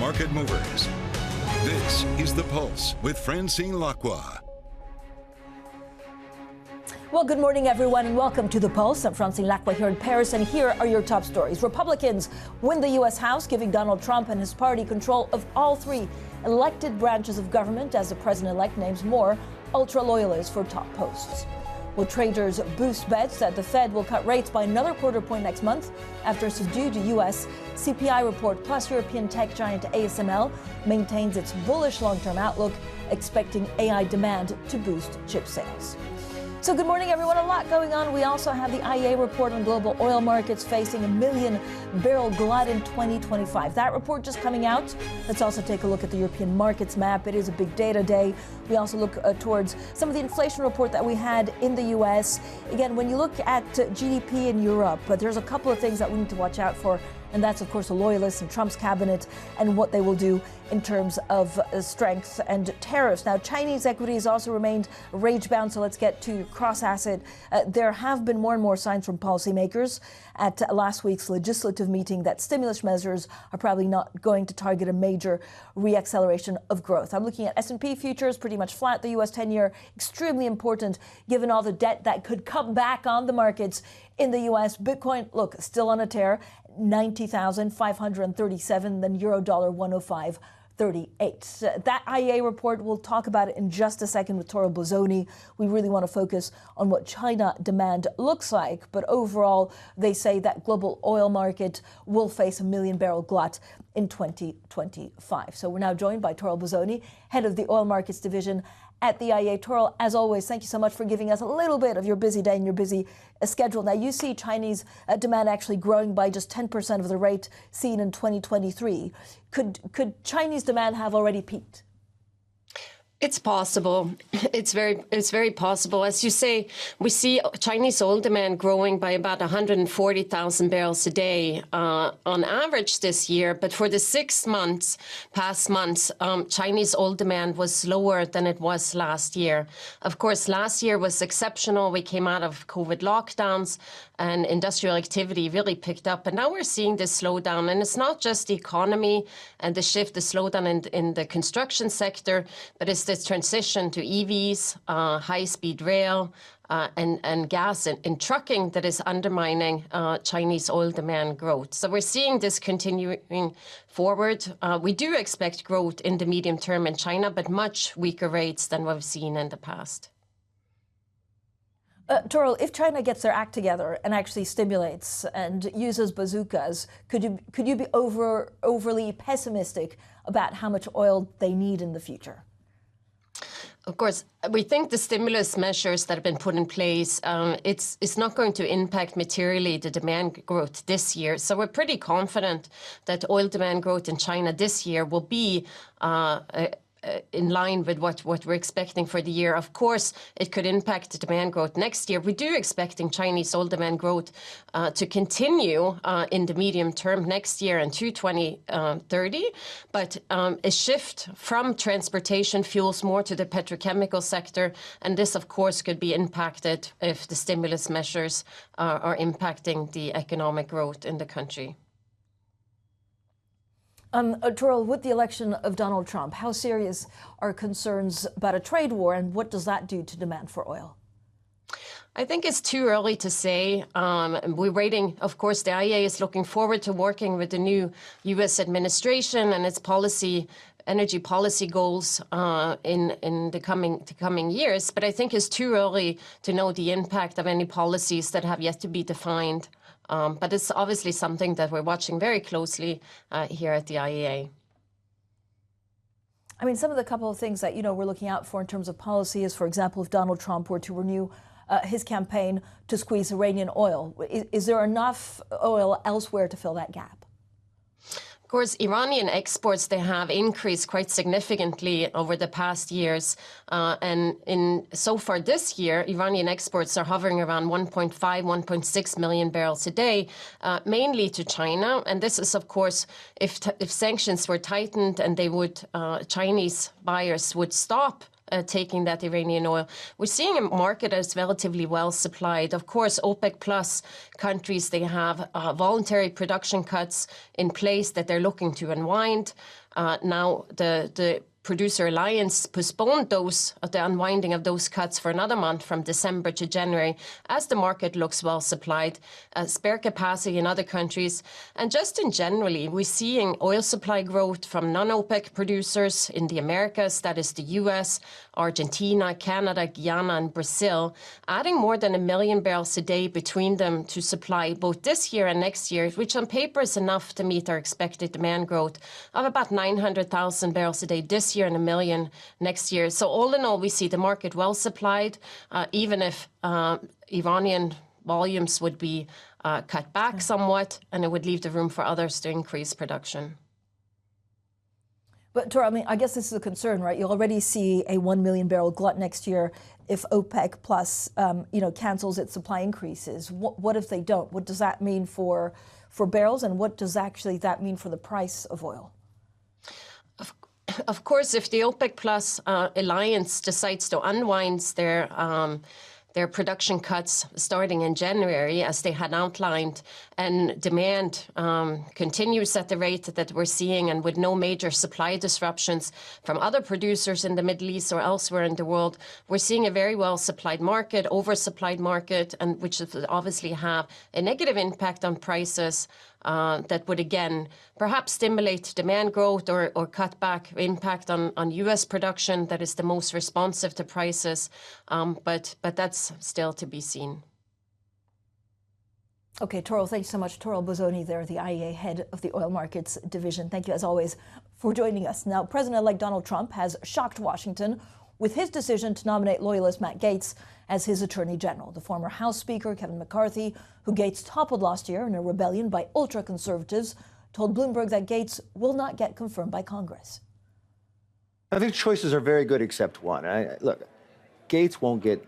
market movers. This is The Pulse with Francine Lacqua. Well, good morning, everyone, and welcome to The Pulse. I'm Francine Lacqua here in Paris, and here are your top stories. Republicans win the U.S. House, giving Donald Trump and his party control of all three elected branches of government as the president-elect names more ultra-loyalists for top posts. Will traders boost bets that the Fed will cut rates by another quarter point next month after a subdued U.S. CPI report, plus European tech giant ASML maintains its bullish long-term outlook, expecting AI demand to boost chip sales. So good morning, everyone. A lot going on. We also have the IEA report on global oil markets facing a 1 million barrel glut in 2025. That report just coming out. Let's also take a look at the European markets map. It is a big data day. We also look towards some of the inflation report that we had in the U.S. Again, when you look at GDP in Europe, there's a couple of things that we need to watch out for. And that's, of course, the loyalists and Trump's cabinet and what they will do in terms of strength and tariffs. Now, Chinese equities also remained range-bound, so let's get to cross-asset. There have been more and more signs from policymakers at last week's legislative meeting that stimulus measures are probably not going to target a major reacceleration of growth. I'm looking at S&P futures, pretty much flat. The U.S. 10-year, extremely important given all the debt that could come back on the markets in the U.S. Bitcoin, look, still on a tear. 90,537, then euro dollar 105.38. That IEA report, we'll talk about it in just a second with Toril Bosoni. We really want to focus on what China demand looks like. But overall, they say that global oil market will face a 1 million barrel glut in 2025. So we're now joined by Toril Bosoni, head of the oil markets division at the IEA. Toril, as always, thank you so much for giving us a little bit of your busy day and your busy schedule. Now, you see Chinese demand actually growing by just 10% of the rate seen in 2023. Could Chinese demand have already peaked? It's possible. It's very possible. As you say, we see Chinese oil demand growing by about 140,000 barrels a day on average this year. But for the 6 months, past months, Chinese oil demand was lower than it was last year. Of course, last year was exceptional. We came out of COVID lockdowns and industrial activity really picked up. And now we're seeing this slowdown. And it's not just the economy and the shift, the slowdown in the construction sector, but it's this transition to EVs, high-speed rail, and gas in trucking that is undermining Chinese oil demand growth. So we're seeing this continuing forward. We do expect growth in the medium term in China, but much weaker rates than we've seen in the past. Toril, if China gets their act together and actually stimulates and uses bazookas, could you be overly pessimistic about how much oil they need in the future? Of course, we think the stimulus measures that have been put in place, it's not going to impact materially the demand growth this year. So we're pretty confident that oil demand growth in China this year will be in line with what we're expecting for the year. Of course, it could impact the demand growth next year. We do expecting Chinese oil demand growth to continue in the medium term next year and to 2030. But a shift from transportation fuels more to the petrochemical sector. And this, of course, could be impacted if the stimulus measures are impacting the economic growth in the country. Toril, with the election of Donald Trump, how serious are concerns about a trade war, and what does that do to demand for oil? I think it's too early to say. We're waiting. Of course, the IEA is looking forward to working with the new U.S. administration and its energy policy goals in the coming years. But I think it's too early to know the impact of any policies that have yet to be defined. But it's obviously something that we're watching very closely here at the IEA. I mean, some of the couple of things that, we're looking out for in terms of policy is, for example, if Donald Trump were to renew his campaign to squeeze Iranian oil, is there enough oil elsewhere to fill that gap? Of course, Iranian exports, they have increased quite significantly over the past years. And so far this year, Iranian exports are hovering around 1.5, 1.6 million barrels a day, mainly to China. And this is, of course, if sanctions were tightened and they would Chinese buyers would stop taking that Iranian oil. We're seeing a market that's relatively well supplied. Of course, OPEC plus countries, they have voluntary production cuts in place that they're looking to unwind. Now the Producer Alliance postponed the unwinding of those cuts for another month from December to January as the market looks well supplied, spare capacity in other countries. And just in generally, we're seeing oil supply growth from non-OPEC producers in the Americas, that is the US, Argentina, Canada, Guyana, and Brazil, adding more than 1 million barrels a day between them to supply both this year and next year, which on paper is enough to meet our expected demand growth of about 900,000 barrels a day this year and 1 million next year. So all in all, we see the market well supplied, even if Iranian volumes would be cut back somewhat, and it would leave the room for others to increase production. But Toril, I mean, I guess this is a concern, right? You already see a 1 million barrel glut next year if OPEC plus, cancels its supply increases. What if they don't? What does that mean for barrels, and what does actually that mean for the price of oil? Of course, if the OPEC plus alliance decides to unwind their production cuts starting in January, as they had outlined, and demand continues at the rate that we're seeing, and with no major supply disruptions from other producers in the Middle East or elsewhere in the world, we're seeing a very well-supplied market, oversupplied market, and which would obviously have a negative impact on prices that would, again, perhaps stimulate demand growth or cut back impact on U.S. production that is the most responsive to prices. But that's still to be seen. Okay, Toril, thank you so much. Toril Bosoni there, the IEA head of the oil markets division. Thank you, as always, for joining us. Now, President-elect Donald Trump has shocked Washington with his decision to nominate loyalist Matt Gaetz as his attorney general. The former House Speaker, Kevin McCarthy, who Gaetz toppled last year in a rebellion by ultra-conservatives, told Bloomberg that Gaetz will not get confirmed by Congress. I think choices are very good except one. Look, Gaetz won't get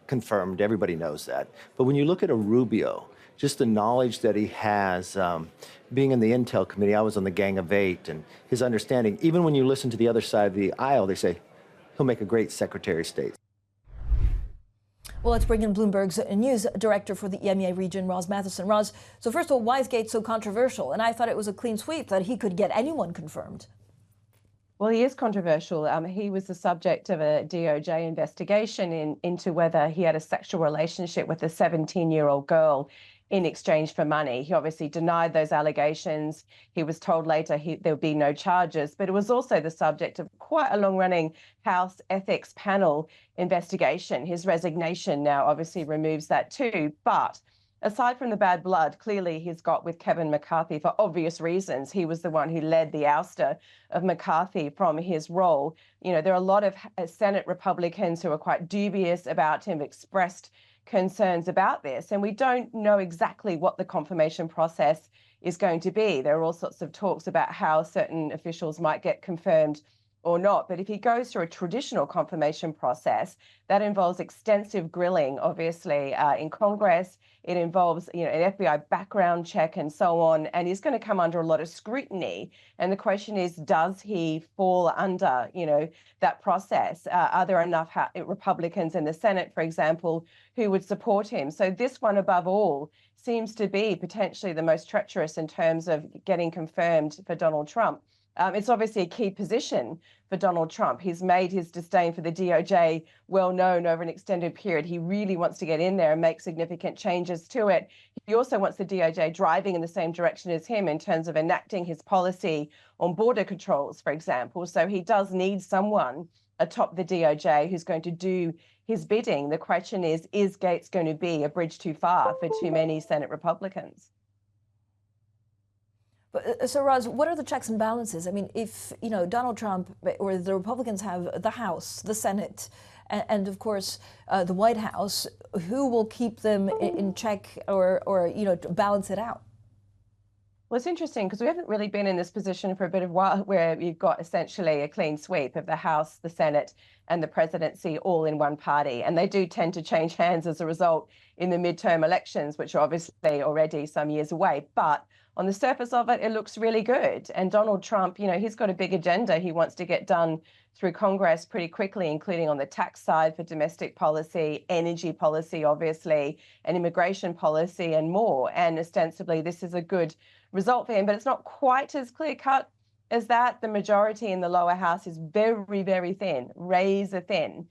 confirmed. Everybody knows that. But when you look at a Rubio, just the knowledge that he has, being in the Intel Committee, I was on the Gang of Eight, and his understanding, even when you listen to the other side of the aisle, they say, he'll make a great Secretary of State. Well, let's bring in Bloomberg's news director for the EMEA region, Roz Matheson. Roz, so first of all, why is Gaetz so controversial? And I thought it was a clean sweep that he could get anyone confirmed. Well, he is controversial. He was the subject of a DOJ investigation into whether he had a sexual relationship with a 17-year-old girl in exchange for money. He obviously denied those allegations. He was told later there would be no charges, but it was also the subject of quite a long-running House Ethics Panel investigation. His resignation now obviously removes that too, but aside from the bad blood, clearly he's got with Kevin McCarthy for obvious reasons. He was the one who led the ouster of McCarthy from his role. You know, there are a lot of Senate Republicans who are quite dubious about him, expressed concerns about this, and we don't know exactly what the confirmation process is going to be. There are all sorts of talks about how certain officials might get confirmed or not. But if he goes through a traditional confirmation process, that involves extensive grilling, obviously, in Congress. It involves, an FBI background check and so on, and he's going to come under a lot of scrutiny. And the question is, does he fall under, that process? Are there enough Republicans in the Senate, for example, who would support him? So this one, above all, seems to be potentially the most treacherous in terms of getting confirmed for Donald Trump. It's obviously a key position for Donald Trump. He's made his disdain for the DOJ well known over an extended period. He really wants to get in there and make significant changes to it. He also wants the DOJ driving in the same direction as him in terms of enacting his policy on border controls, for example. So he does need someone atop the DOJ who's going to do his bidding. The question is Gaetz going to be a bridge too far for too many Senate Republicans? But, so, Roz, what are the checks and balances? I mean, if, Donald Trump or the Republicans have the House, the Senate, and of course, the White House, who will keep them in check or to balance it out? Well, it's interesting because we haven't really been in this position for a bit of a while where you've got essentially a clean sweep of the House, the Senate, and the presidency all in one party. And they do tend to change hands as a result in the midterm elections, which are obviously already some years away. But on the surface of it, it looks really good. And Donald Trump, he's got a big agenda he wants to get done through Congress pretty quickly, including on the tax side for domestic policy, energy policy, obviously, and immigration policy and more. And ostensibly, this is a good result for him, but it's not quite as clear-cut as that. The majority in the lower house is very, very thin, razor thin.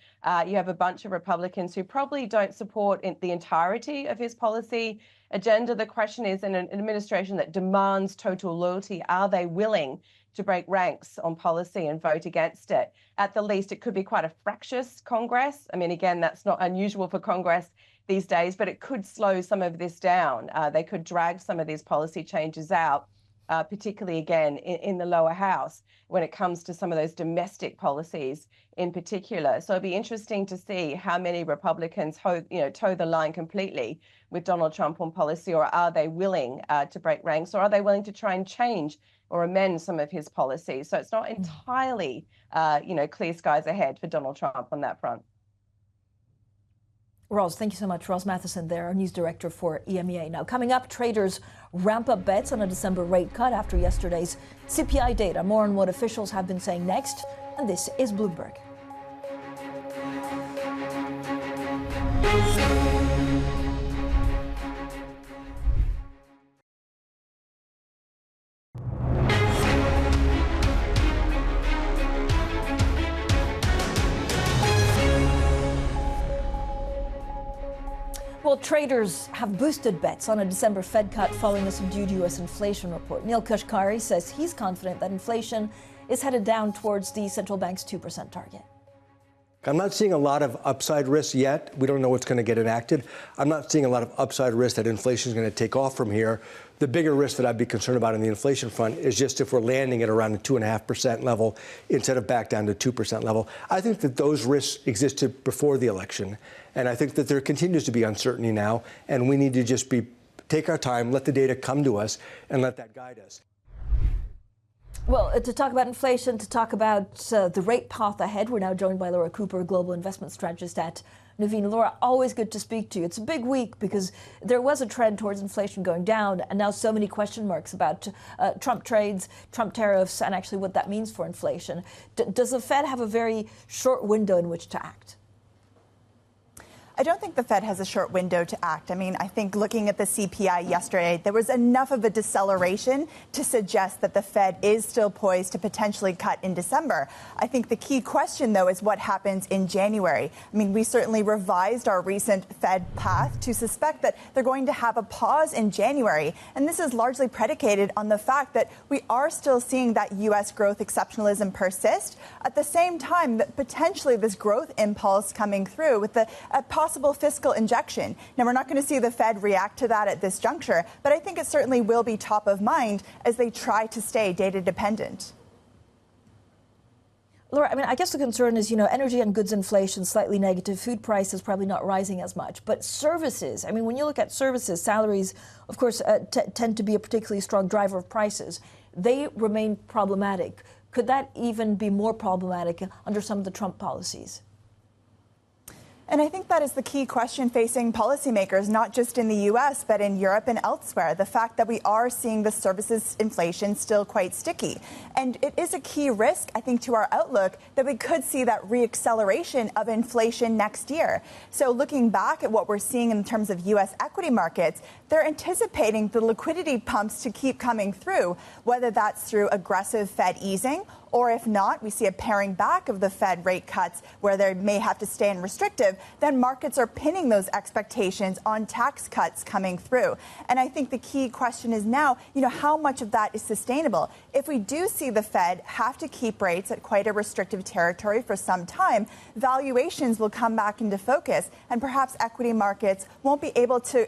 You have a bunch of Republicans who probably don't support the entirety of his policy agenda. The question is, in an administration that demands total loyalty, are they willing to break ranks on policy and vote against it? At the least, it could be quite a fractious Congress. I mean, again, that's not unusual for Congress these days, but it could slow some of this down. They could drag some of these policy changes out, particularly, again, in the lower house when it comes to some of those domestic policies in particular. So it'll be interesting to see how many Republicans toe the line completely with Donald Trump on policy, or are they willing to break ranks, or are they willing to try and change or amend some of his policies? So it's not entirely, clear skies ahead for Donald Trump on that front. Roz, thank you so much. Roz Matheson there, our news director for EMEA. Now, coming up, traders ramp up bets on a December rate cut after yesterday's CPI data. More on what officials have been saying next. And this is Bloomberg. Well, traders have boosted bets on a December Fed cut following a subdued U.S. inflation report. Neil Kashkari says he's confident that inflation is headed down towards the central bank's 2% target. I'm not seeing a lot of upside risk yet. We don't know what's going to get enacted. I'm not seeing a lot of upside risk that inflation is going to take off from here. The bigger risk that I'd be concerned about on the inflation front is just if we're landing at around the 2.5% level instead of back down to 2% level. I think that those risks existed before the election. And I think that there continues to be uncertainty now. And we need to just take our time, let the data come to us, and let that guide us. Well, to talk about inflation, to talk about the rate path ahead, we're now joined by Laura Cooper, global investment strategist at Nuveen. Laura, always good to speak to you. It's a big week because there was a trend towards inflation going down, and now so many question marks about Trump trades, Trump tariffs, and actually what that means for inflation. Does the Fed have a very short window in which to act? I don't think the Fed has a short window to act. I mean, I think looking at the CPI yesterday, there was enough of a deceleration to suggest that the Fed is still poised to potentially cut in December. I think the key question, though, is what happens in January. I mean, we certainly revised our recent Fed path to suspect that they're going to have a pause in January. And this is largely predicated on the fact that we are still seeing that U.S. growth exceptionalism persist. At the same time, that potentially this growth impulse coming through with the possible fiscal injection. Now, we're not going to see the Fed react to that at this juncture, but I think it certainly will be top of mind as they try to stay data dependent. Laura, I mean, I guess the concern is, energy and goods inflation, slightly negative, food prices probably not rising as much. But services, I mean, when you look at services, salaries, of course, tend to be a particularly strong driver of prices. They remain problematic. Could that even be more problematic under some of the Trump policies? And I think that is the key question facing policymakers, not just in the U.S., but in Europe and elsewhere. The fact that we are seeing the services inflation still quite sticky. And it is a key risk, I think, to our outlook that we could see that reacceleration of inflation next year. So looking back at what we're seeing in terms of U.S. equity markets, they're anticipating the liquidity pumps to keep coming through, whether that's through aggressive Fed easing, or if not, we see a paring back of the Fed rate cuts where they may have to stay in restrictive, then markets are pinning those expectations on tax cuts coming through. And I think the key question is now, how much of that is sustainable? If we do see the Fed have to keep rates at quite a restrictive territory for some time, valuations will come back into focus, and perhaps equity markets won't be able to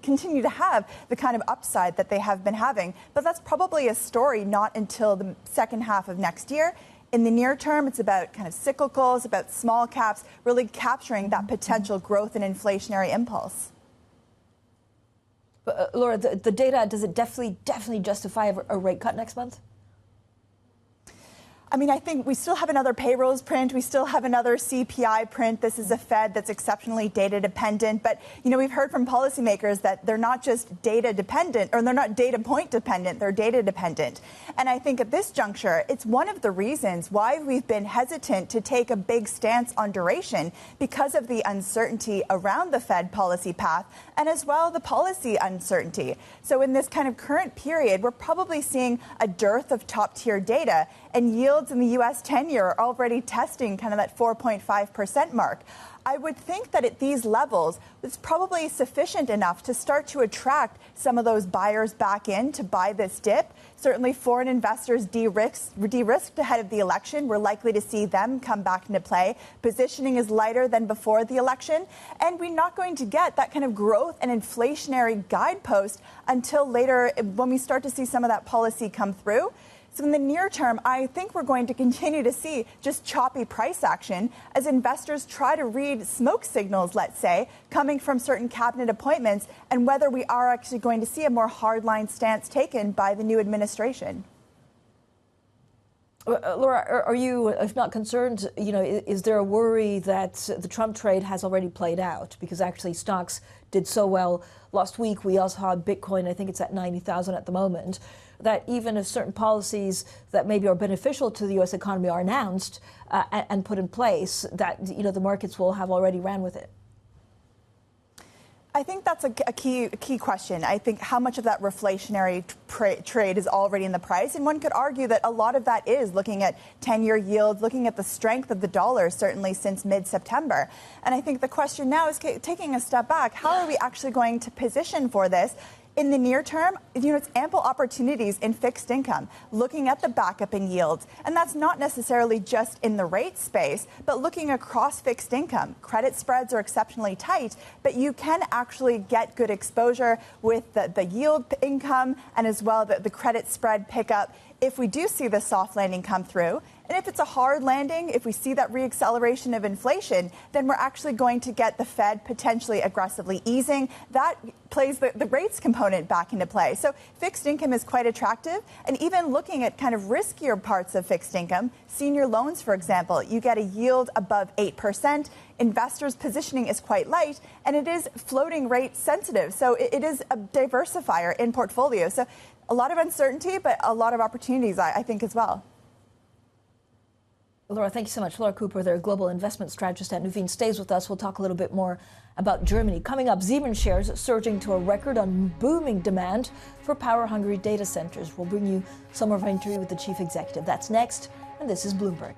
continue to have the kind of upside that they have been having. But that's probably a story not until the second half of next year. In the near term, it's about kind of cyclicals, about small caps, really capturing that potential growth and inflationary impulse. But, Laura, the data, does it definitely justify a rate cut next month? I mean, I think we still have another payrolls print. We still have another CPI print. This is a Fed that's exceptionally data dependent. But, you know, we've heard from policymakers that they're not just data dependent, or they're not data point dependent, they're data dependent. And I think at this juncture, it's one of the reasons why we've been hesitant to take a big stance on duration, because of the uncertainty around the Fed policy path and as well the policy uncertainty. So in this kind of current period, we're probably seeing a dearth of top tier data, and yields in the U.S. 10-year are already testing kind of that 4.5% mark. I would think that at these levels, it's probably sufficient enough to start to attract some of those buyers back in to buy this dip. Certainly foreign investors de-risked ahead of the election. We're likely to see them come back into play. Positioning is lighter than before the election. And we're not going to get that kind of growth and inflationary guidepost until later, when we start to see some of that policy come through. So in the near term, I think we're going to continue to see just choppy price action as investors try to read smoke signals, let's say, coming from certain cabinet appointments, and whether we are actually going to see a more hardline stance taken by the new administration. Laura, are you, if not concerned, you know, is there a worry that the Trump trade has already played out? Because actually stocks did so well last week. We also had Bitcoin, I think it's at 90,000 at the moment, that even if certain policies that maybe are beneficial to the U.S. economy are announced and put in place, that, you know, the markets will have already ran with it. I think that's a key question. I think how much of that reflationary trade is already in the price. And one could argue that a lot of that is looking at 10-year yields, looking at the strength of the dollar, certainly since mid-September. And I think the question now is, taking a step back, how are we actually going to position for this? In the near term, you know, it's ample opportunities in fixed income, looking at the backup in yields. And that's not necessarily just in the rate space, but looking across fixed income. Credit spreads are exceptionally tight, but you can actually get good exposure with the yield income and as well the credit spread pickup if we do see the soft landing come through. And if it's a hard landing, if we see that reacceleration of inflation, then we're actually going to get the Fed potentially aggressively easing. That plays the rates component back into play. So fixed income is quite attractive. And even looking at kind of riskier parts of fixed income, senior loans, for example, you get a yield above 8%. Investors' positioning is quite light, and it is floating rate sensitive. So it is a diversifier in portfolio. So a lot of uncertainty, but a lot of opportunities, I think, as well. Laura, thank you so much. Laura Cooper, their global investment strategist at Nuveen, stays with us. We'll talk a little bit more about Germany. Coming up, Siemens shares surging to a record on booming demand for power-hungry data centers. We'll bring you some of our interview with the chief executive. That's next, and this is Bloomberg.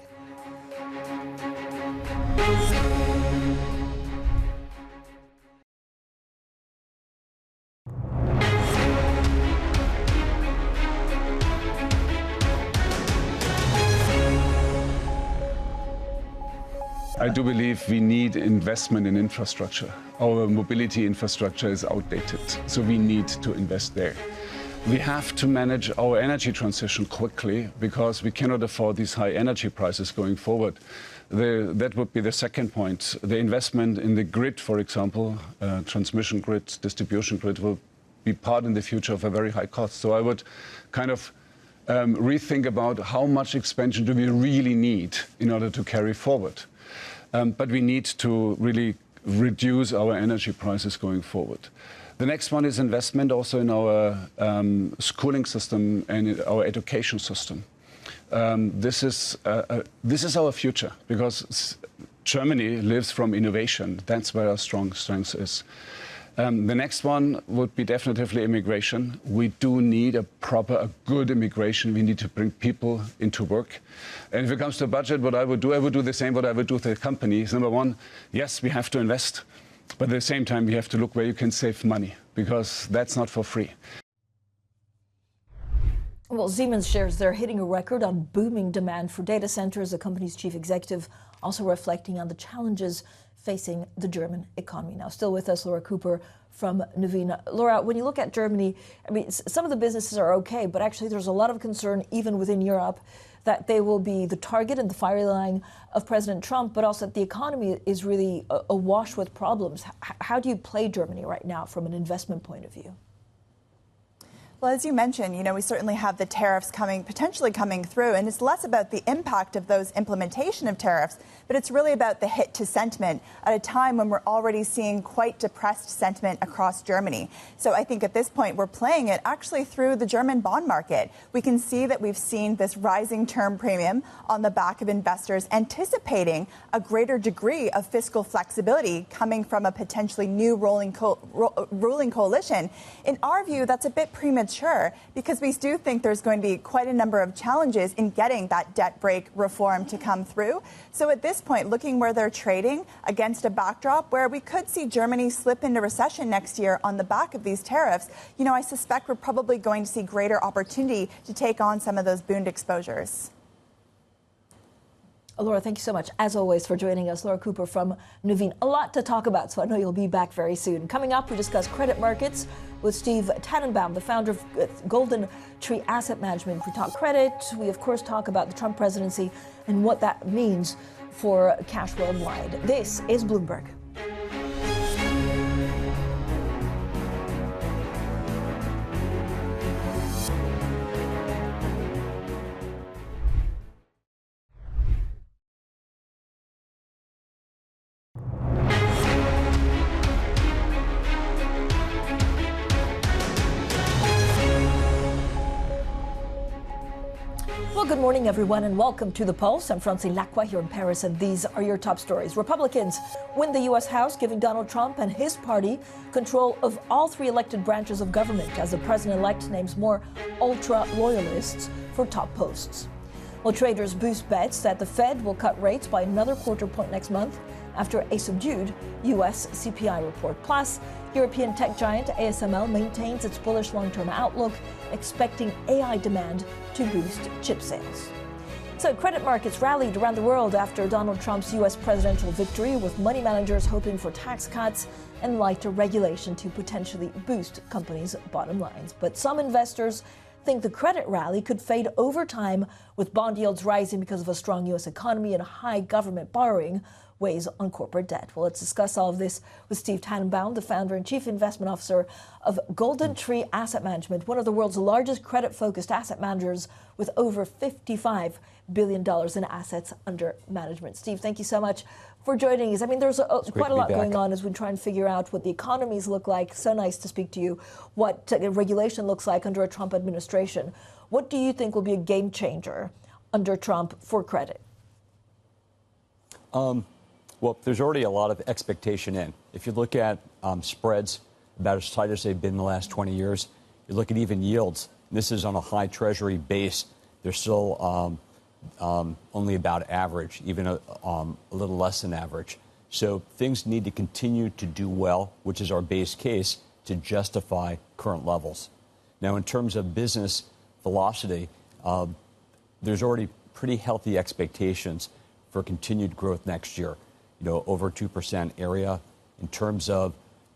I do believe we need investment in infrastructure. Our mobility infrastructure is outdated, so we need to invest there. We have to manage our energy transition quickly because we cannot afford these high energy prices going forward. That would be the second point. The investment in the grid, for example, transmission grid, distribution grid, will be part in the future of a very high cost. So I would kind of rethink about how much expansion do we really need in order to carry forward. But we need to really reduce our energy prices going forward. The next one is investment also in our schooling system and in our education system. This is our future because Germany lives from innovation. That's where our strength is. The next one would be definitively immigration. We do need a good immigration. We need to bring people into work. And if it comes to budget, what I would do the same what I would do with the companies. Number one, yes, we have to invest. But at the same time, we have to look where you can save money, because that's not for free. Well, Siemens shares, they're hitting a record on booming demand for data centers. The company's chief executive also reflecting on the challenges facing the German economy. Now, still with us, Laura Cooper from Nuveen. Laura, when you look at Germany, I mean, some of the businesses are okay, but actually there's a lot of concern even within Europe that they will be the target and the firing line of President Trump, but also that the economy is really awash with problems. How do you play Germany right now from an investment point of view? Well, as you mentioned, we certainly have the tariffs potentially coming through, and it's less about the impact of those implementation of tariffs, but it's really about the hit to sentiment at a time when we're already seeing quite depressed sentiment across Germany. So I think at this point, we're playing it actually through the German bond market. We can see that we've seen this rising term premium on the back of investors anticipating a greater degree of fiscal flexibility coming from a potentially new ruling coalition. In our view, that's a bit premature because we do think there's going to be quite a number of challenges in getting that debt brake reform to come through. So at this point, looking where they're trading against a backdrop where we could see Germany slip into recession next year on the back of these tariffs, I suspect we're probably going to see greater opportunity to take on some of those Bund exposures. Laura, thank you so much, as always, for joining us. Laura Cooper from Nuveen. A lot to talk about, so I know you'll be back very soon. Coming up, we discuss credit markets with Steve Tananbaum, the founder of GoldenTree Asset Management. We talk credit. We, of course, talk about the Trump presidency and what that means for cash worldwide. This is Bloomberg. Well, good morning, everyone, and welcome to The Pulse. I'm Francine Lacqua here in Paris, and these are your top stories. Republicans win the U.S. House, giving Donald Trump and his party control of all three elected branches of government as the president-elect names more ultra-loyalists for top posts. Well, traders boost bets that the Fed will cut rates by another quarter point next month after a subdued U.S. CPI report. Plus, European tech giant ASML maintains its bullish long-term outlook, expecting AI demand to boost chip sales. So credit markets rallied around the world after Donald Trump's U.S. presidential victory, with money managers hoping for tax cuts and lighter regulation to potentially boost companies' bottom lines. But some investors think the credit rally could fade over time, with bond yields rising because of a strong U.S. economy and high government borrowing weighs on corporate debt. Well, let's discuss all of this with Steve Tananbaum, the founder and chief investment officer of GoldenTree Asset Management, one of the world's largest credit-focused asset managers with over $55 billion in assets under management. Steve, thank you so much for joining us. I mean, there's quite a lot going on as we try and figure out what the economies look like. So nice to speak to you. What regulation looks like under a Trump administration. What do you think will be a game changer under Trump for credit? Well, there's already a lot of expectation in. If you look at spreads about as tight as they've been in the last 20 years, you look at even yields, and this is on a high Treasury base, they're still only about average, even a little less than average. So things need to continue to do well, which is our base case, to justify current levels. Now, in terms of business velocity, there's already pretty healthy expectations for continued growth next year. Over 2% area. In terms of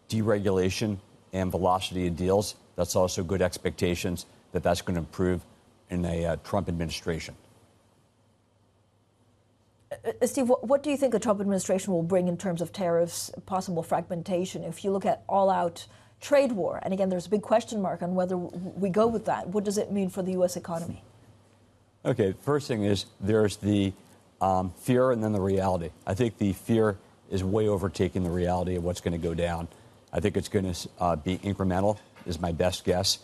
deregulation and velocity of deals, that's also good expectations that that's going to improve in a Trump administration. Steve, what do you think the Trump administration will bring in terms of tariffs, possible fragmentation? If you look at all-out trade war, and again, there's a big question mark on whether we go with that, what does it mean for the U.S. economy? Okay, first thing is there's the fear and then the reality. I think the fear is way overtaking the reality of what's going to go down. I think it's going to be incremental, is my best guess.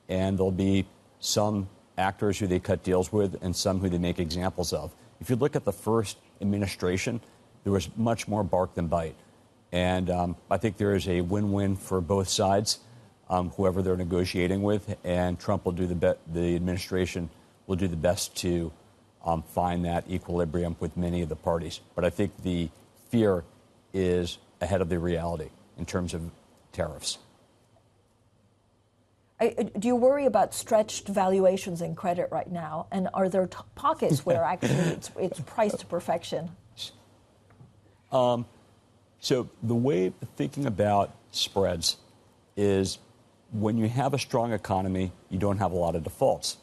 And there'll be some actors who they cut deals with and some who they make examples of. If you look at the first administration, there was much more bark than bite. And I think there is a win-win for both sides, whoever they're negotiating with. And Trump will do the administration will do the best to find that equilibrium with many of the parties. But I think the fear is ahead of the reality in terms of tariffs. Do you worry about stretched valuations in credit right now? And are there pockets where actually it's priced to perfection? So the way of thinking about spreads is when you have a strong economy, you don't have a lot of defaults.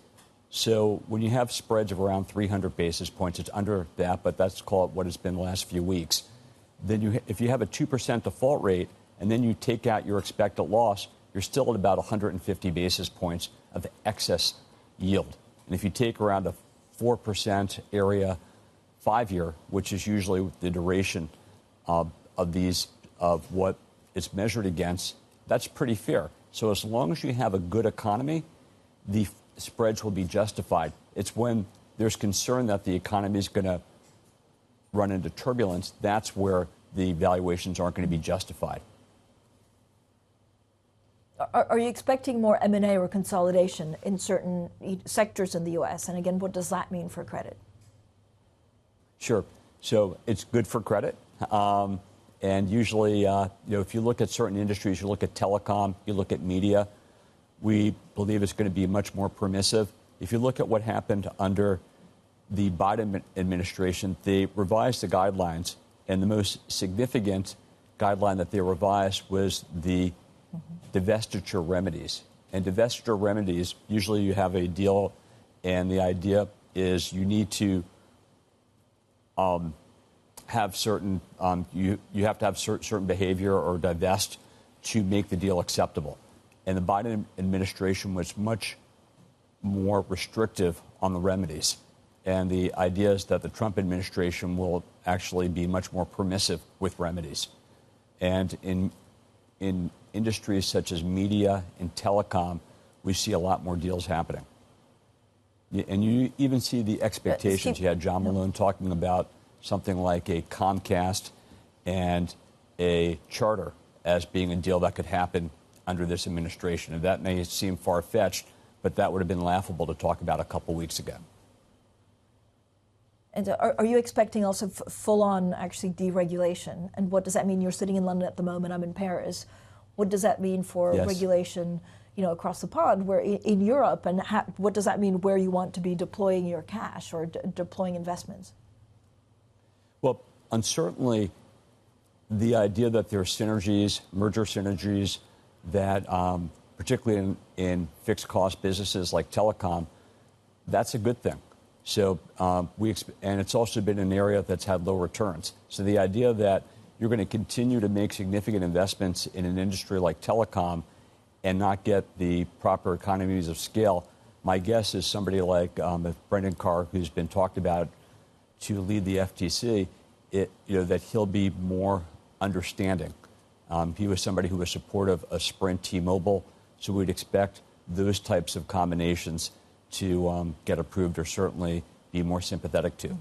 So when you have spreads of around 300 basis points, it's under that, but that's called what it's been the last few weeks. Then if you have a 2% default rate and then you take out your expected loss, you're still at about 150 basis points of excess yield. And if you take around a 4% area 5-year, which is usually the duration of what it's measured against, that's pretty fair. So as long as you have a good economy, the spreads will be justified. It's when there's concern that the economy is going to run into turbulence, that's where the valuations aren't going to be justified. Are you expecting more M&A or consolidation in certain sectors in the U.S.? And again, what does that mean for credit? Sure. So it's good for credit. And usually, if you look at certain industries, you look at telecom, you look at media, we believe it's going to be much more permissive. If you look at what happened under the Biden administration, they revised the guidelines, and the most significant guideline that they revised was the divestiture remedies. And divestiture remedies, usually you have a deal, and the idea is you need to have certain, you have to have certain behavior or divest to make the deal acceptable. And the Biden administration was much more restrictive on the remedies. And the idea is that the Trump administration will actually be much more permissive with remedies. And in industries such as media and telecom, we see a lot more deals happening. And you even see the expectations. You had John Malone talking about something like a Comcast and a Charter as being a deal that could happen under this administration. And that may seem far-fetched, but that would have been laughable to talk about a couple weeks ago. And are you expecting also full-on, actually, deregulation? And what does that mean? You're sitting in London at the moment. I'm in Paris. What does that mean for regulation, across the pond, where in Europe? And what does that mean where you want to be deploying your cash or deploying investments? Well, certainly the idea that there are synergies, merger synergies, that particularly in fixed-cost businesses like telecom, that's a good thing. So and it's also been an area that's had low returns. So the idea that you're going to continue to make significant investments in an industry like telecom and not get the proper economies of scale, my guess is somebody like Brendan Carr, who's been talked about to lead the FTC, that he'll be more understanding. He was somebody who was supportive of Sprint T-Mobile, so we'd expect those types of combinations to get approved or certainly be more sympathetic to.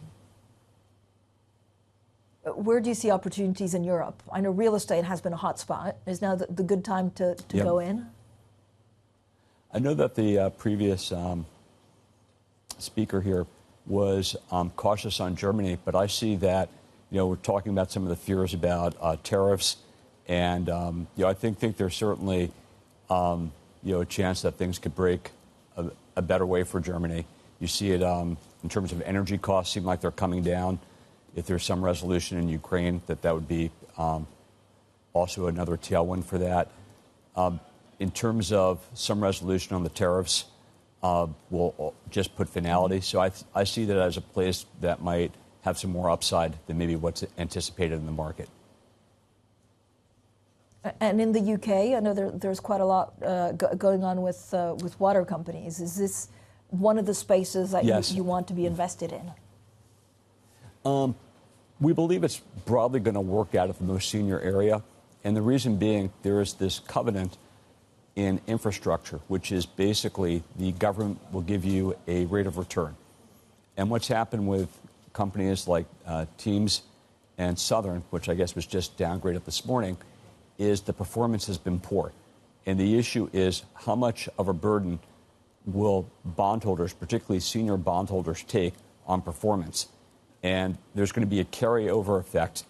Where do you see opportunities in Europe? I know real estate has been a hot spot. Is now the good time to go in? I know that the previous speaker here was cautious on Germany, but I see that, we're talking about some of the fears about tariffs, and, I think there's certainly, a chance that things could break a better way for Germany. You see it in terms of energy costs seem like they're coming down. If there's some resolution in Ukraine, that would be also another tailwind for that. In terms of some resolution on the tariffs, we'll just put finality. So I see that as a place that might have some more upside than maybe what's anticipated in the market. And in the UK, I know there's quite a lot going on with water companies. Is this one of the spaces that you want to be invested in? We believe it's broadly going to work out at the most senior area. And the reason being, there is this covenant in infrastructure, which is basically the government will give you a rate of return. And what's happened with companies like Teams and Southern, which I guess was just downgraded this morning, is the performance has been poor. And the issue is how much of a burden will bondholders, particularly senior bondholders, take on performance. And there's going to be a carryover effect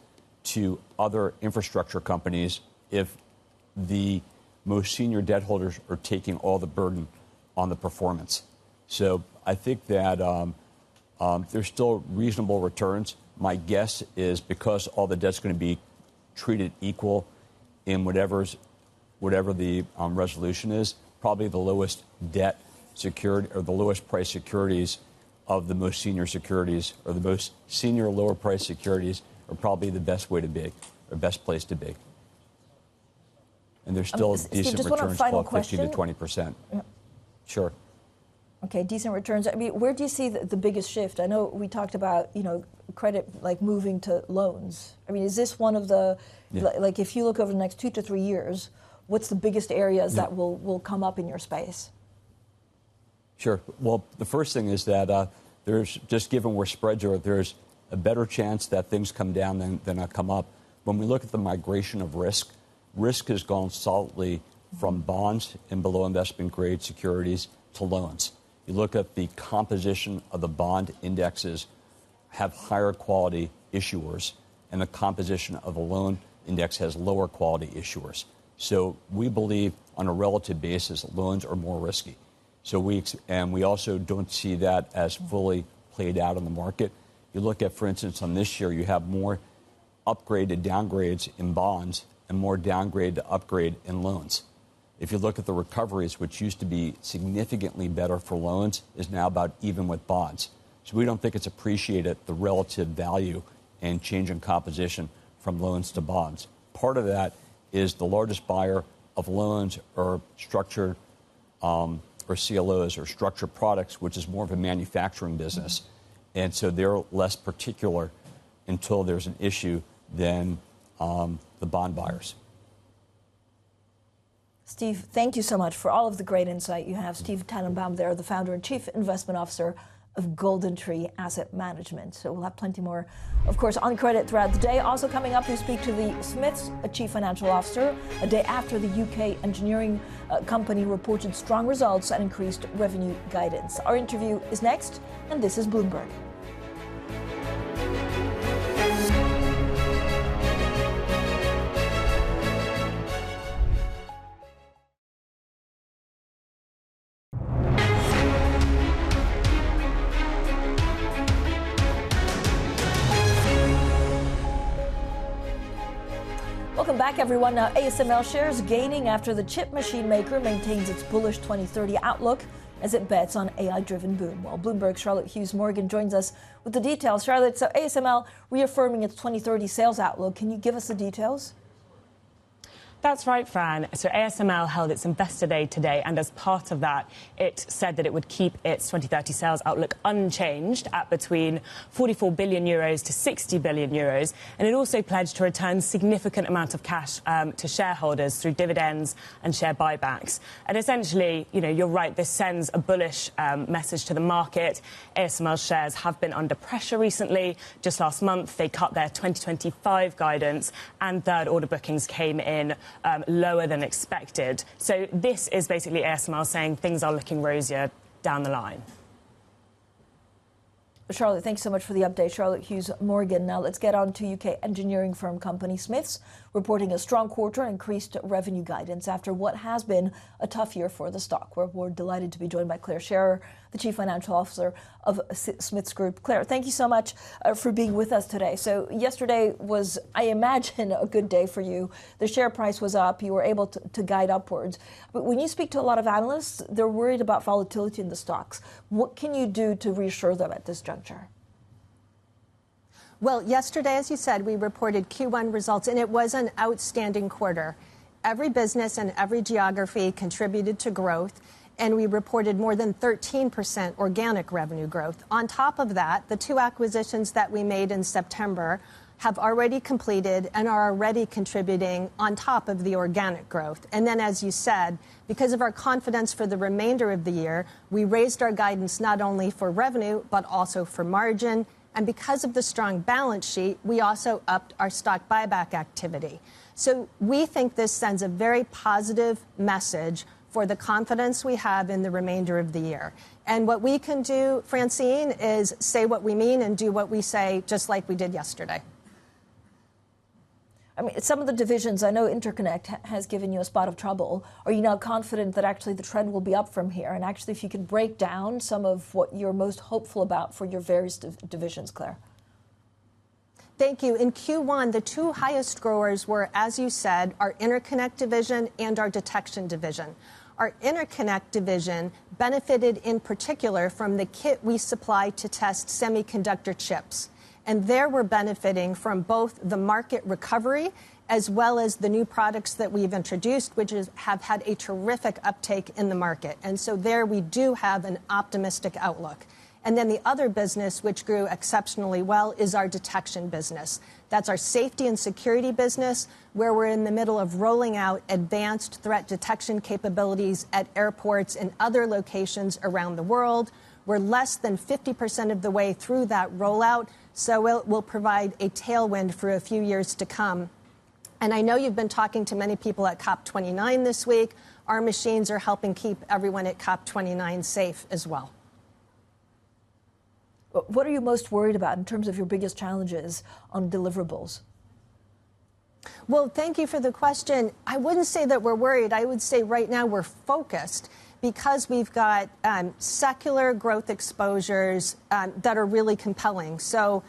to other infrastructure companies if the most senior debt holders are taking all the burden on the performance. So I think that there's still reasonable returns. My guess is because all the debt's going to be treated equal in whatever the resolution is, probably the lowest debt secured or the lowest price securities of the most senior securities or the most senior lower price securities are probably the best way to be or best place to be. and there's still Steve, decent just one returns, final called 15 to question. 20%. Sure. Okay, decent returns. I mean, where do you see the biggest shift? I know we talked about, credit like moving to loans. I mean, is this one of the, like if you look over the next 2 to 3 years, what's the biggest areas that will come up in your space? Sure. Well, the first thing is that there's, just given where spreads are, there's a better chance that things come down than come up. When we look at the migration of risk has gone solidly from bonds and below investment grade securities to loans. You look at the composition of the bond indexes have higher quality issuers, and the composition of the loan index has lower quality issuers. So we believe on a relative basis, loans are more risky. So we also don't see that as fully played out in the market. You look at, for instance, on this year, you have more upgrade to downgrades in bonds and more downgrade to upgrade in loans. If you look at the recoveries, which used to be significantly better for loans, is now about even with bonds. So we don't think it's appreciated the relative value and change in composition from loans to bonds. Part of that is the largest buyer of loans are structured or CLOs or structured products, which is more of a manufacturing business. And so they're less particular until there's an issue than the bond buyers. Steve, thank you so much for all of the great insight you have. Steve Tananbaum there, the founder and chief investment officer of GoldenTree Asset Management. So we'll have plenty more, of course, on credit throughout the day. Also coming up, we speak to the Smiths, a chief financial officer, a day after the UK engineering company reported strong results and increased revenue guidance. Our interview is next, and this is Bloomberg. Welcome back, everyone. Now, ASML shares gaining after the chip machine maker maintains its bullish 2030 outlook as it bets on AI-driven boom. While Bloomberg's Charlotte Hughes Morgan joins us with the details. Charlotte, so ASML reaffirming its 2030 sales outlook. Can you give us the details? That's right, Fran. So ASML held its investor day today, and as part of that, it said that it would keep its 2030 sales outlook unchanged at between 44 billion euros to 60 billion euros. And it also pledged to return significant amount of cash to shareholders through dividends and share buybacks. And essentially, you're right, this sends a bullish message to the market. ASML shares have been under pressure recently. Just last month, they cut their 2025 guidance, and third order bookings came in lower than expected. So this is basically ASML saying things are looking rosier down the line. Charlotte, thanks so much for the update. Charlotte Hughes Morgan. Now let's get on to UK engineering firm company Smiths, reporting a strong quarter and increased revenue guidance after what has been a tough year for the stock. We're delighted to be joined by Clare Scherrer, the chief financial officer of Smiths Group. Clare, thank you so much for being with us today. So yesterday was, I imagine, a good day for you. The share price was up. You were able to guide upwards. But when you speak to a lot of analysts, they're worried about volatility in the stocks. What can you do to reassure them at this juncture? Well, yesterday, as you said, we reported Q1 results, and it was an outstanding quarter. Every business and every geography contributed to growth, and we reported more than 13% organic revenue growth. On top of that, the 2 acquisitions that we made in September have already completed and are already contributing on top of the organic growth. And then, as you said, because of our confidence for the remainder of the year, we raised our guidance not only for revenue, but also for margin. And because of the strong balance sheet, we also upped our stock buyback activity. So we think this sends a very positive message for the confidence we have in the remainder of the year. And what we can do, Francine, is say what we mean and do what we say, just like we did yesterday. I mean, some of the divisions, I know Interconnect has given you a spot of trouble. Are you now confident that actually the trend will be up from here? And actually, if you could break down some of what you're most hopeful about for your various divisions, Clare. Thank you. In Q1, the 2 highest growers were, as you said, our Interconnect division and our Detection division. Our Interconnect division benefited in particular from the kit we supply to test semiconductor chips. And there we're benefiting from both the market recovery as well as the new products that we've introduced, which have had a terrific uptake in the market. And so there we do have an optimistic outlook. And then the other business, which grew exceptionally well, is our detection business. That's our safety and security business, where we're in the middle of rolling out advanced threat detection capabilities at airports and other locations around the world. We're less than 50% of the way through that rollout, so it will provide a tailwind for a few years to come. And I know you've been talking to many people at COP29 this week. Our machines are helping keep everyone at COP29 safe as well. What are you most worried about in terms of your biggest challenges on deliverables? Well, thank you for the question. I wouldn't say that we're worried. I would say right now we're focused because we've got secular growth exposures that are really compelling. So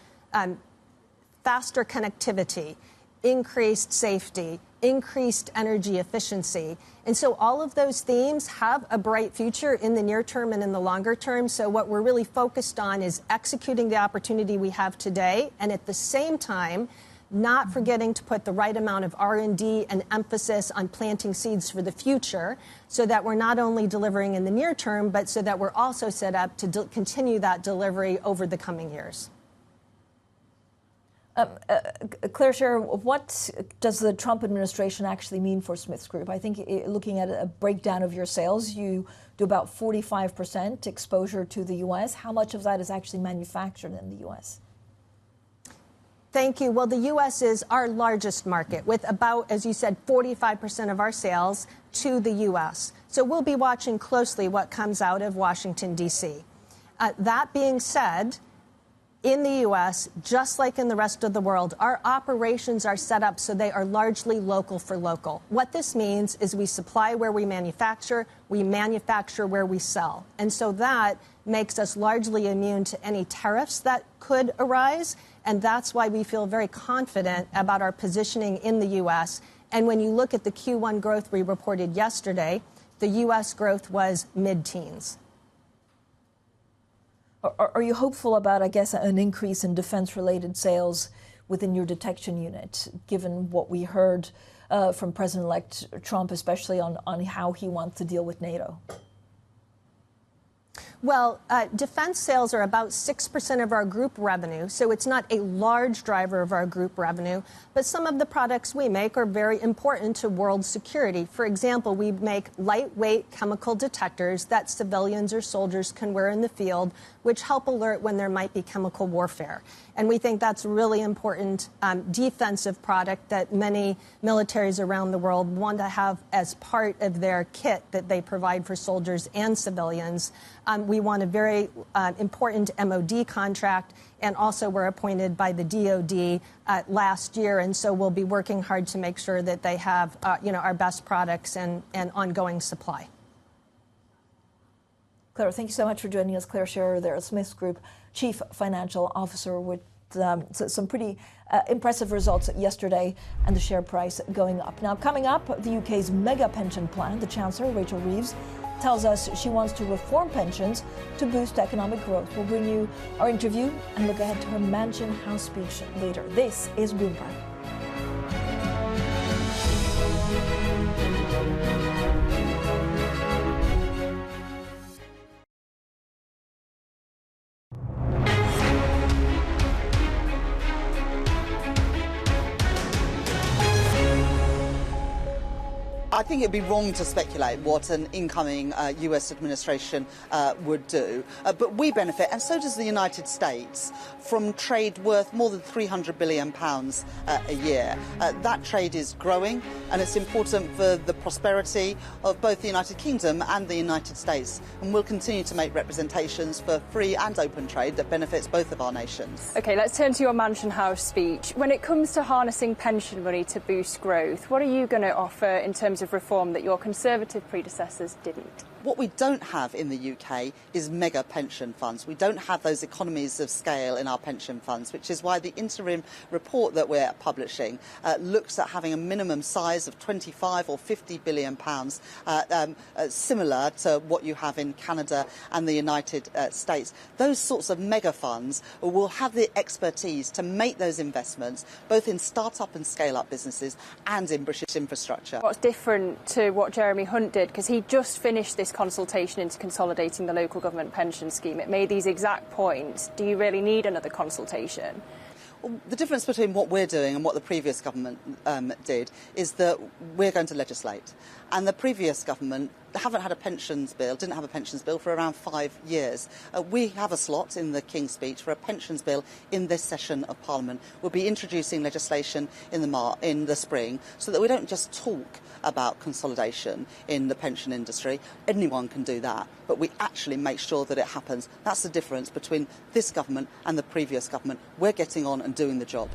faster connectivity, increased safety, increased energy efficiency. And so all of those themes have a bright future in the near term and in the longer term. So what we're really focused on is executing the opportunity we have today, and at the same time, not forgetting to put the right amount of R&D and emphasis on planting seeds for the future so that we're not only delivering in the near term, but so that we're also set up to continue that delivery over the coming years. Clare, Scherrer, what does the Trump administration actually mean for Smiths Group? I think looking at a breakdown of your sales, you do about 45% exposure to the U.S. How much of that is actually manufactured in the U.S.? Thank you. Well, the U.S. is our largest market, with about, as you said, 45% of our sales to the U.S. So we'll be watching closely what comes out of Washington, D.C. That being said, in the U.S., just like in the rest of the world, our operations are set up so they are largely local for local. What this means is we supply where we manufacture where we sell. And so that makes us largely immune to any tariffs that could arise. And that's why we feel very confident about our positioning in the U.S. And when you look at the Q1 growth we reported yesterday, the U.S. growth was mid-teens. Are you hopeful about, I guess, an increase in defense-related sales within your detection unit, given what we heard from President-elect Trump, especially on how he wants to deal with NATO? Well, defense sales are about 6% of our group revenue, so it's not a large driver of our group revenue. But some of the products we make are very important to world security. For example, we make lightweight chemical detectors that civilians or soldiers can wear in the field, which help alert when there might be chemical warfare. And we think that's a really important defensive product that many militaries around the world want to have as part of their kit that they provide for soldiers and civilians. We won a very important MOD contract, and also were appointed by the DOD last year. And so we'll be working hard to make sure that they have our best products and ongoing supply. Clare, thank you so much for joining us. Clare Scherrer there, Smiths Group Chief Financial Officer, with some pretty impressive results yesterday and the share price going up. Now, coming up, the UK's mega pension plan, the Chancellor, Rachel Reeves, tells us she wants to reform pensions to boost economic growth. We'll bring you our interview and look ahead to her Mansion House speech later. This is Bloomberg. I think it'd be wrong to speculate what an incoming US administration would do. But we benefit, and so does the United States, from trade worth more than £300 billion a year. That trade is growing, and it's important for the prosperity of both the United Kingdom and the United States. And we'll continue to make representations for free and open trade that benefits both of our nations. OK, let's turn to your Mansion House speech. When it comes to harnessing pension money to boost growth, what are you going to offer in terms of reform that your Conservative predecessors didn't? What we don't have in the UK is mega pension funds. We don't have those economies of scale in our pension funds, which is why the interim report that we're publishing looks at having a minimum size of 25 or 50 billion pounds, similar to what you have in Canada and the United States. Those sorts of mega funds will have the expertise to make those investments, both in start-up and scale-up businesses and in British infrastructure. What's different to what Jeremy Hunt did, because he just finished this consultation into consolidating the local government pension scheme. It made these exact points. Do you really need another consultation? Well, the difference between what we're doing and what the previous government did is that we're going to legislate. And the previous government didn't have a pensions bill for around 5 years. We have a slot in the King's Speech for a pensions bill in this session of Parliament. We'll be introducing legislation in the spring so that we don't just talk about consolidation in the pension industry. Anyone can do that, but we actually make sure that it happens. That's the difference between this government and the previous government. We're getting on and doing the job.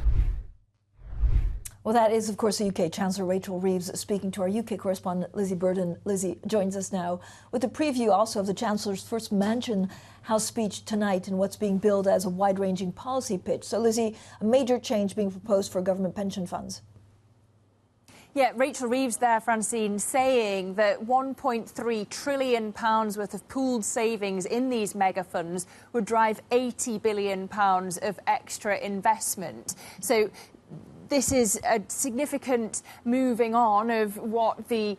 Well, that is, of course, the UK Chancellor Rachel Reeves speaking to our UK correspondent Lizzie Burden. Lizzie joins us now with a preview also of the Chancellor's first Mansion House speech tonight and what's being billed as a wide-ranging policy pitch. So, Lizzie, a major change being proposed for government pension funds. Yeah, Rachel Reeves there, Francine, saying that £1.3 trillion worth of pooled savings in these mega funds would drive £80 billion of extra investment. So this is a significant moving on of what the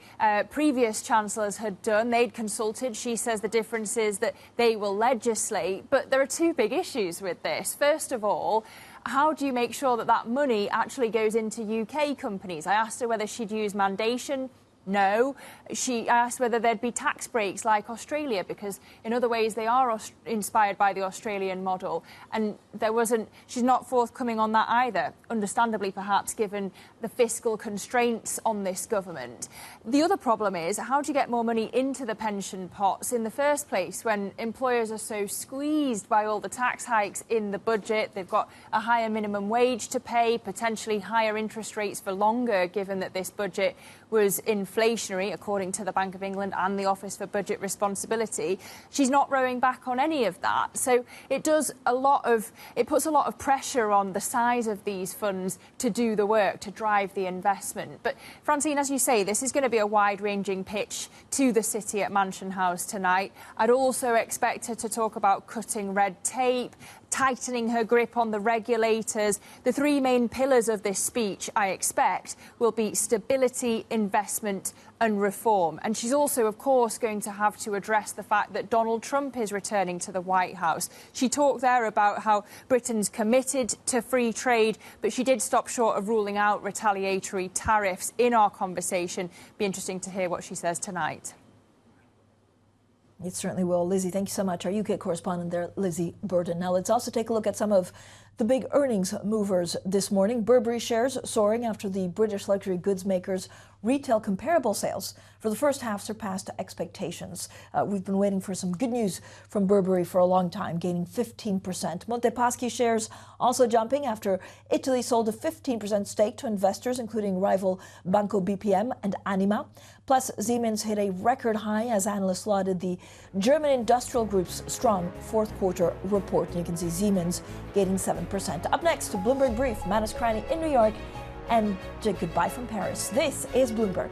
previous chancellors had done. They'd consulted. She says the difference is that they will legislate. But there are two big issues with this. First of all, how do you make sure that that money actually goes into UK companies? I asked her whether she'd use mandation. No. I asked whether there'd be tax breaks like Australia, because in other ways they are inspired by the Australian model. And she's not forthcoming on that either, understandably perhaps, given the fiscal constraints on this government. The other problem is, how do you get more money into the pension pots in the first place when employers are so squeezed by all the tax hikes in the budget? They've got a higher minimum wage to pay, potentially higher interest rates for longer, given that this budget was inflationary, according to the Bank of England and the Office for Budget Responsibility. She's not rowing back on any of that. So it puts a lot of pressure on the size of these funds to do the work, to drive the investment. But Francine, as you say, this is going to be a wide-ranging pitch to the City at Mansion House tonight. I'd also expect her to talk about cutting red tape, tightening her grip on the regulators. The three main pillars of this speech, I expect, will be stability, investment and reform. And she's also, of course, going to have to address the fact that Donald Trump is returning to the White House. She talked there about how Britain's committed to free trade, but she did stop short of ruling out retaliatory tariffs in our conversation. Be interesting to hear what she says tonight. It certainly will. Lizzie, thank you so much. Our UK correspondent there, Lizzie Burden. Now let's also take a look at some of the big earnings movers this morning. Burberry shares soaring after the British luxury goods maker's retail comparable sales for the first half surpassed expectations. We've been waiting for some good news from Burberry for a long time, gaining 15%. Montepaschi shares also jumping after Italy sold a 15% stake to investors, including rival Banco BPM and Anima. Plus, Siemens hit a record high as analysts lauded the German industrial group's strong fourth quarter report. And you can see Siemens gaining 7%. Up next, Bloomberg Brief, Manus Craney in New York, and goodbye from Paris. This is Bloomberg.